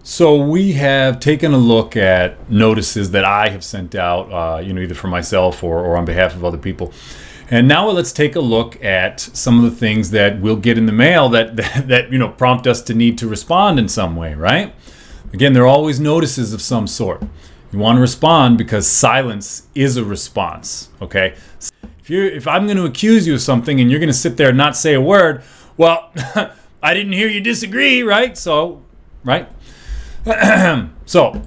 So we have taken a look at notices that I have sent out, either for myself or on behalf of other people. And now let's take a look at some of the things that we'll get in the mail that prompt us to need to respond in some way, right? Again, there are always notices of some sort. You want to respond because silence is a response, okay? If I'm going to accuse you of something and you're going to sit there and not say a word, well, I didn't hear you disagree, right? So, right? So,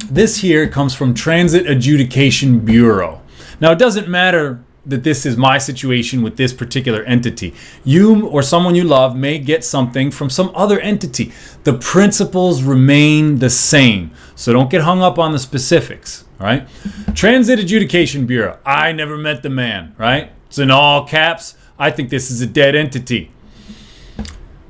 this here comes from Transit Adjudication Bureau. Now, it doesn't matter that this is my situation with this particular entity. You or someone you love may get something from some other entity. The principles remain the same. So don't get hung up on the specifics, all right? Transit Adjudication Bureau. I never met the man, right? It's in all caps. I think this is a dead entity.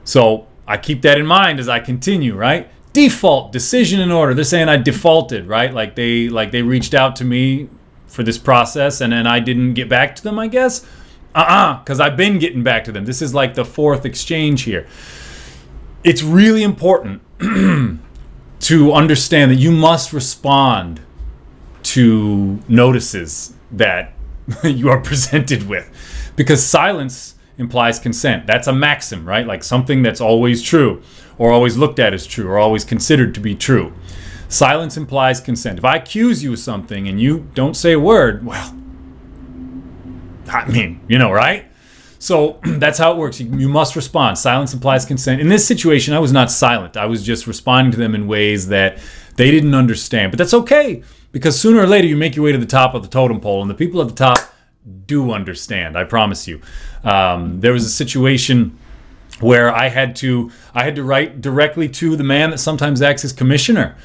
So I keep that in mind as I continue, right? Default, decision in order. They're saying I defaulted, right? Like they reached out to me for this process and then I didn't get back to them, I guess. Because I've been getting back to them. This is like the fourth exchange here. It's really important to understand that you must respond to notices that you are presented with, because silence implies consent. That's a maxim, right? Like something that's always true, or always looked at as true, or always considered to be true. Silence implies consent. If I accuse you of something and you don't say a word, well, I mean, right? So that's how it works. You must respond. Silence implies consent. In this situation, I was not silent. I was just responding to them in ways that they didn't understand. But that's okay, because sooner or later you make your way to the top of the totem pole, and the people at the top do understand, I promise you. There was a situation where I had to write directly to the man that sometimes acts as commissioner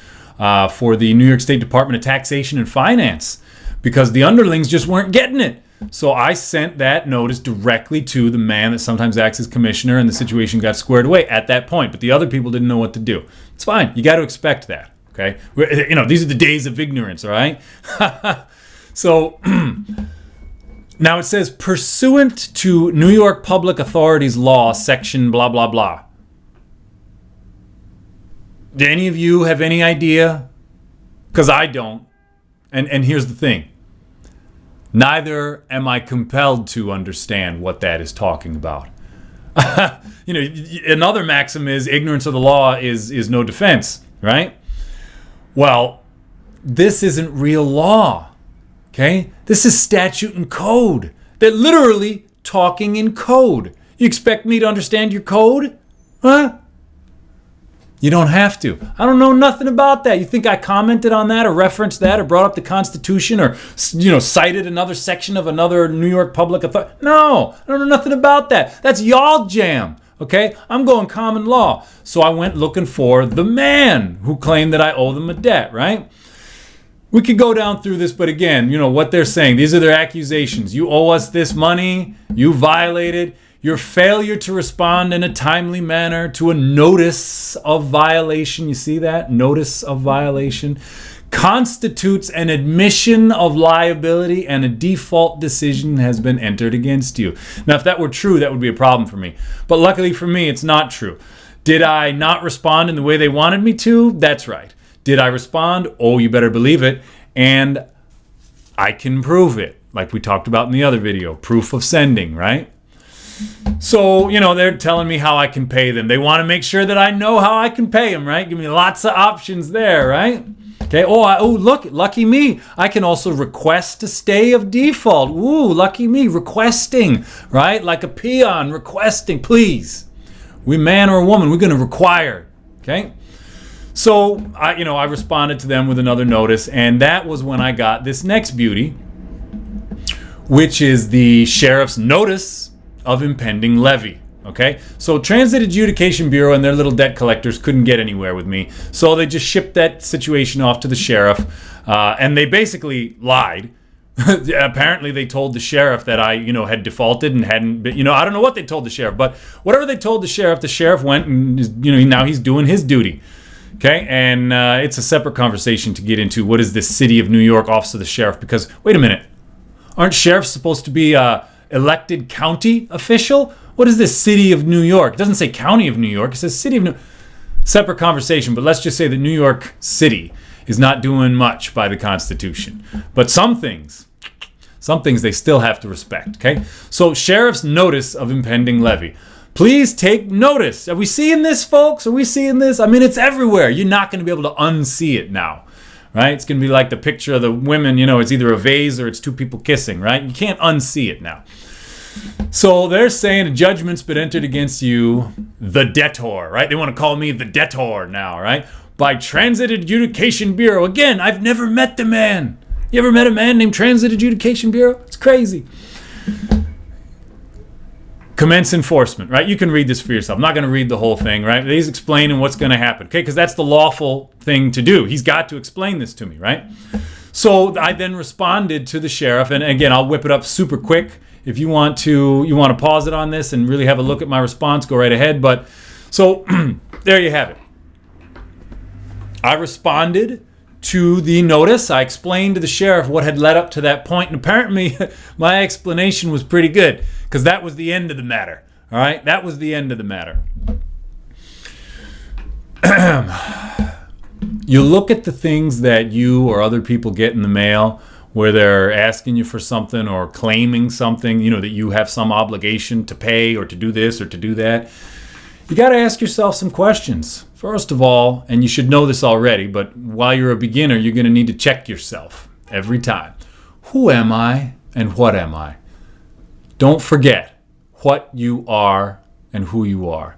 for the New York State Department of Taxation and Finance, because the underlings just weren't getting it. So I sent that notice directly to the man that sometimes acts as commissioner, and the situation got squared away at that point. But the other people didn't know what to do. It's fine. You got to expect that. Okay. These are the days of ignorance. All right. So now it says, pursuant to New York Public Authorities Law, section blah, blah, blah. Do any of you have any idea? Because I don't. And here's the thing. Neither am I compelled to understand what that is talking about. Another maxim is ignorance of the law is no defense, right? Well, this isn't real law, okay? This is statute and code. They're literally talking in code. You expect me to understand your code? Huh? You don't have to. I don't know nothing about that. You think I commented on that or referenced that or brought up the Constitution or, cited another section of another New York public authority? No, I don't know nothing about that. That's y'all jam, okay? I'm going common law. So I went looking for the man who claimed that I owe them a debt, right? We could go down through this, but again, what they're saying. These are their accusations. You owe us this money. You violated. Your failure to respond in a timely manner to a notice of violation, you see that? Notice of violation, constitutes an admission of liability, and a default decision has been entered against you. Now, if that were true, that would be a problem for me. But luckily for me, it's not true. Did I not respond in the way they wanted me to? That's right. Did I respond? Oh, you better believe it. And I can prove it, like we talked about in the other video. Proof of sending, right? So, they're telling me how I can pay them. They want to make sure that I know how I can pay them, right? Give me lots of options there, right? Okay. Look, lucky me. I can also request a stay of default. Ooh, lucky me. Requesting, right? Like a peon requesting, please. We man or woman, we're going to require, okay? So, I responded to them with another notice, and that was when I got this next beauty, which is the sheriff's notice of impending levy. Okay, so Transit Adjudication Bureau and their little debt collectors couldn't get anywhere with me, so they just shipped that situation off to the sheriff, and they basically lied. Apparently they told the sheriff that I had defaulted and hadn't been, I don't know what they told the sheriff, but whatever they told the sheriff went and now he's doing his duty. Okay, and it's a separate conversation to get into what is this City of New York Office of the Sheriff, because wait a minute, aren't sheriffs supposed to be elected county official? What is this City of New York? It doesn't say County of New York. It says City of New York. Separate conversation, but let's just say that New York City is not doing much by the Constitution. But some things they still have to respect, okay? So sheriff's notice of impending levy. Please take notice. Are we seeing this, folks? Are we seeing this? I mean, it's everywhere. You're not going to be able to unsee it now, right? It's going to be like the picture of the women, it's either a vase or it's two people kissing, right? You can't unsee it now. So they're saying a judgment's been entered against you, the debtor, right? They want to call me the debtor now, right? By Transit Adjudication Bureau. Again, I've never met the man. You ever met a man named Transit Adjudication Bureau? It's crazy. Commence enforcement, right? You can read this for yourself. I'm not going to read the whole thing, right? He's explaining what's going to happen, okay? Because that's the lawful thing to do. He's got to explain this to me, right? So I then responded to the sheriff, and again, I'll whip it up super quick. If you want to pause it on this and really have a look at my response, go right ahead. But so there you have it. I responded to the notice. I explained to the sheriff what had led up to that point, and apparently my explanation was pretty good, because that was the end of the matter. All right, that was the end of the matter. You look at the things that you or other people get in the mail, where they're asking you for something or claiming something, that you have some obligation to pay or to do this or to do that. You got to ask yourself some questions. First of all, and you should know this already, but while you're a beginner, you're going to need to check yourself every time. Who am I and what am I? Don't forget what you are and who you are.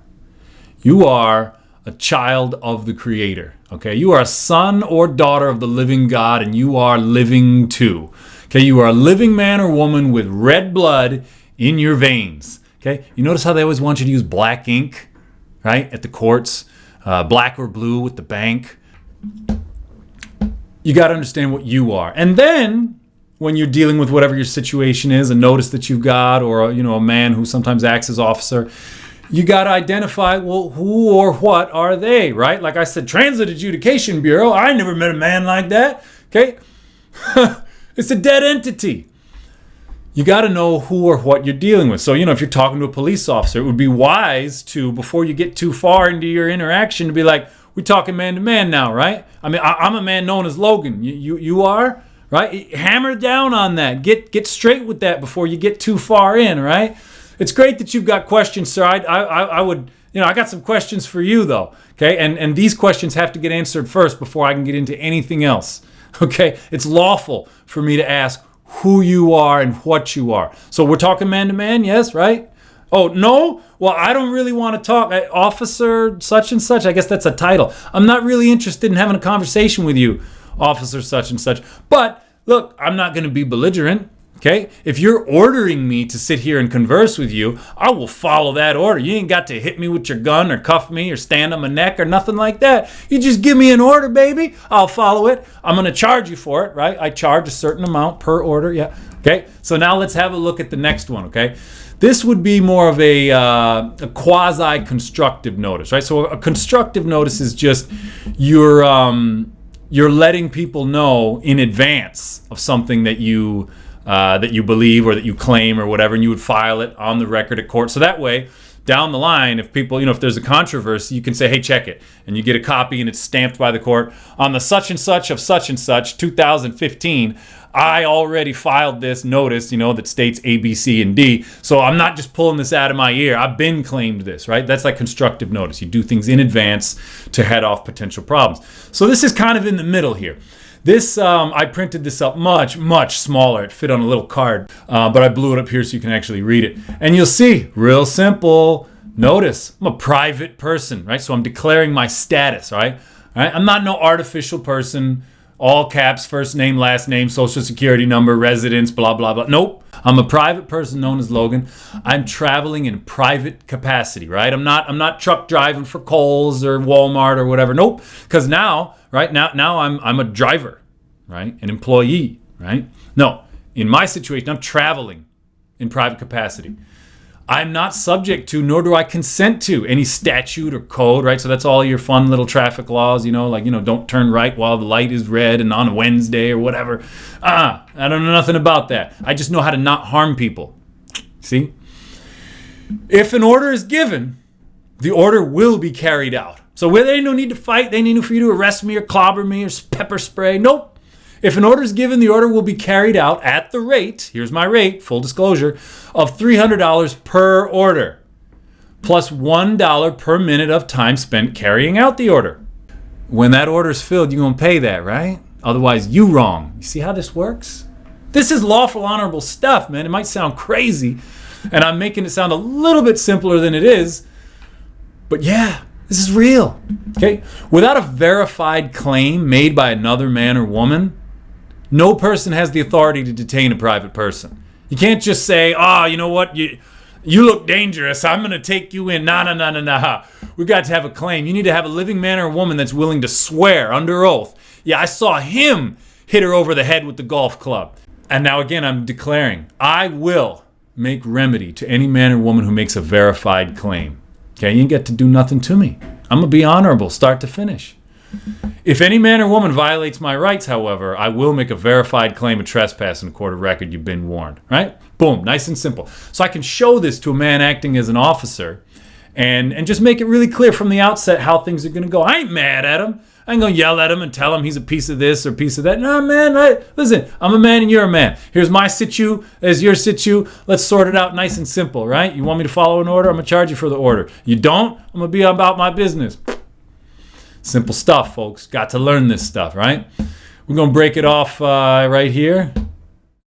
You are a child of the Creator. Okay, you are a son or daughter of the living God, and you are living too. Okay, you are a living man or woman with red blood in your veins. Okay, you notice how they always want you to use black ink, right, at the courts, black or blue with the bank. You got to understand what you are. And then when you're dealing with whatever your situation is, a notice that you've got, or a man who sometimes acts as officer, you got to identify, well, who or what are they, right? Like I said, Transit Adjudication Bureau, I never met a man like that, okay? It's a dead entity. You got to know who or what you're dealing with. So, if you're talking to a police officer, it would be wise to, before you get too far into your interaction, to be like, we're talking man to man now, right? I mean, I'm a man known as Logan. You are, right? Hammer down on that. Get straight with that before you get too far in, right? It's great that you've got questions, sir. I would, I got some questions for you, though. Okay, and these questions have to get answered first before I can get into anything else. Okay, it's lawful for me to ask who you are and what you are. So we're talking man to man, yes, right? Oh, no? Well, I don't really want to talk. Officer such and such, I guess that's a title. I'm not really interested in having a conversation with you, officer such and such. But look, I'm not going to be belligerent. Okay? If you're ordering me to sit here and converse with you, I will follow that order. You ain't got to hit me with your gun or cuff me or stand on my neck or nothing like that. You just give me an order, baby. I'll follow it. I'm going to charge you for it, right? I charge a certain amount per order. Yeah. Okay? So now let's have a look at the next one, okay? This would be more of a quasi-constructive notice, right? So a constructive notice is just you're letting people know in advance of something that you believe or that you claim or whatever, and you would file it on the record at court. So that way, down the line, if people, if there's a controversy, you can say, hey, check it. And you get a copy and it's stamped by the court. On the such and such of such and such, 2015, I already filed this notice, that states A, B, C, and D. So I'm not just pulling this out of my ear. I've been claimed this, right? That's like constructive notice. You do things in advance to head off potential problems. So this is kind of in the middle here. This, I printed this up much, much smaller. It fit on a little card, but I blew it up here so you can actually read it. And you'll see, real simple, notice, I'm a private person, right? So I'm declaring my status, right? All right? I'm not no artificial person, all caps, first name, last name, social security number, residence, blah, blah, blah. Nope. I'm a private person known as Logan. I'm traveling in private capacity, right? I'm not truck driving for Kohl's or Walmart or whatever. Nope. Because now, right now I'm a driver, right? An employee, right? No, in my situation, I'm traveling in private capacity. I'm not subject to, nor do I consent to, any statute or code, right? So that's all your fun little traffic laws, don't turn right while the light is red and on a Wednesday or whatever. I don't know nothing about that. I just know how to not harm people. See? If an order is given, the order will be carried out. So there ain't no need to fight. They ain't no need for you to arrest me or clobber me or pepper spray. Nope. If an order is given, the order will be carried out at the rate, here's my rate, full disclosure, of $300 per order, plus $1 per minute of time spent carrying out the order. When that order's filled, you're going to pay that, right? Otherwise, you wrong. You see how this works? This is lawful, honorable stuff, man. It might sound crazy, and I'm making it sound a little bit simpler than it is, but yeah, this is real, okay? Without a verified claim made by another man or woman, no person has the authority to detain a private person. You can't just say, oh, you know what, you look dangerous, I'm going to take you in. Nah. We got to have a claim. You need to have a living man or woman that's willing to swear under oath. Yeah, I saw him hit her over the head with the golf club. And now again, I'm declaring, I will make remedy to any man or woman who makes a verified claim. Okay, you ain't get to do nothing to me. I'm going to be honorable, start to finish. If any man or woman violates my rights, however, I will make a verified claim of trespass in a court of record. You've been warned, right? Boom, nice and simple. So I can show this to a man acting as an officer and just make it really clear from the outset how things are going to go. I ain't mad at him. I ain't going to yell at him and tell him he's a piece of this or piece of that. No, man, listen, I'm a man and you're a man. Here's my situ, there's your situ. Let's sort it out nice and simple, right? You want me to follow an order? I'm going to charge you for the order. You don't? I'm going to be about my business. Simple stuff, folks. Got to learn this stuff, right? We're going to break it off right here.